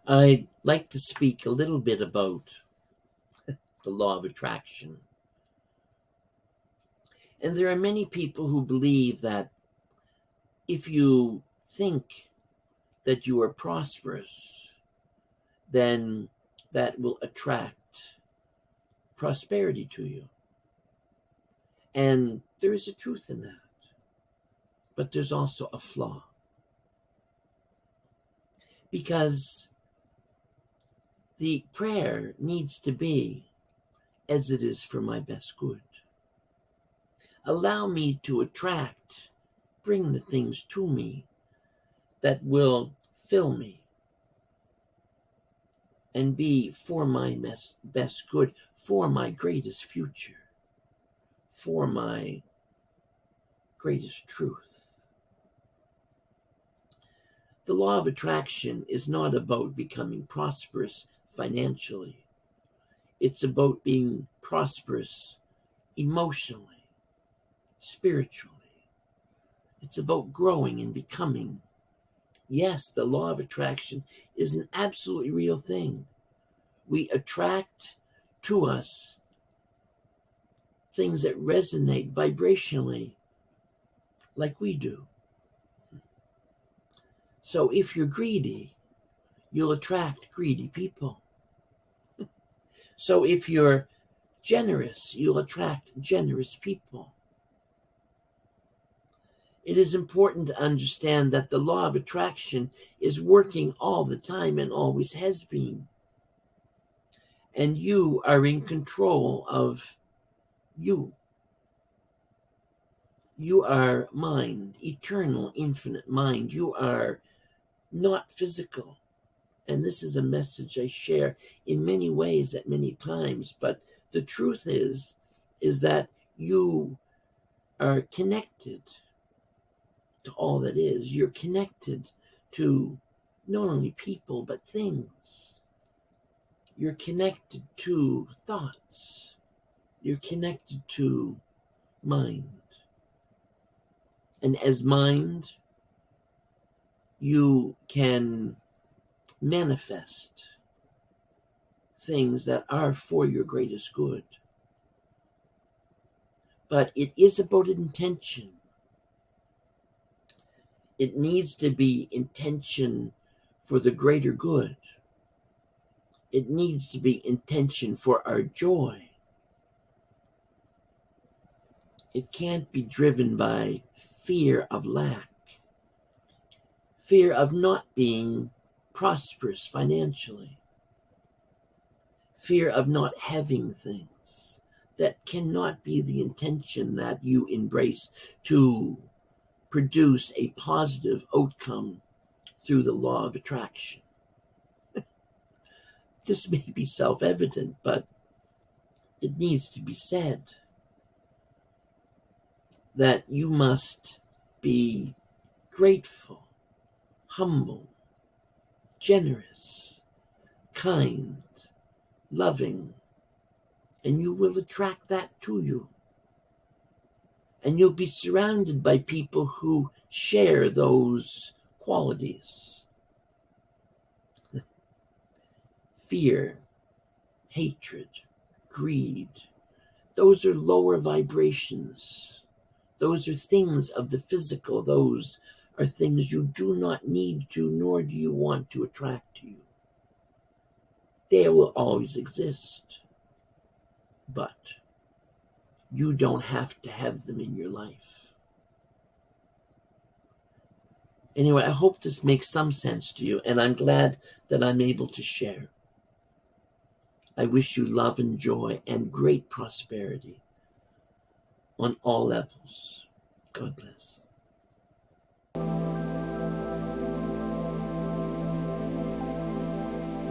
I'd like to speak a little bit about the law of attraction. And there are many people who believe that if you think that you are prosperous, then that will attract prosperity to you. And there is a truth in that. But there's also a flaw. Because the prayer needs to be as it is for my best good. Allow me to attract, bring the things to me that will fill me and be for my best good, for my greatest future, for my greatest truth. The law of attraction is not about becoming prosperous financially. It's about being prosperous emotionally, spiritually. It's about growing and becoming. Yes, the law of attraction is an absolutely real thing. We attract to us things that resonate vibrationally like we do. So if you're greedy, you'll attract greedy people. So if you're generous, you'll attract generous people. It is important to understand that the law of attraction is working all the time and always has been. And you are in control of you. You are mind, eternal, infinite mind. You are not physical. And this is a message I share in many ways at many times. But the truth is that you are connected to all that is. You're connected to not only people, but things. You're connected to thoughts. You're connected to mind. And as mind, you can manifest things that are for your greatest good. But it is about intention. It needs to be intention for the greater good. It needs to be intention for our joy. It can't be driven by fear of lack, fear of not being prosperous financially, fear of not having things. That cannot be the intention that you embrace to produce a positive outcome through the law of attraction. This may be self-evident, but it needs to be said that you must be grateful, humble, generous, kind, loving, and you will attract that to you. And you'll be surrounded by people who share those qualities. Fear, hatred, greed, those are lower vibrations. Those are things of the physical. Those are things you do not need to, nor do you want to attract to you. They will always exist. But you don't have to have them in your life. Anyway, I hope this makes some sense to you, and I'm glad that I'm able to share. I wish you love and joy and great prosperity on all levels. God bless.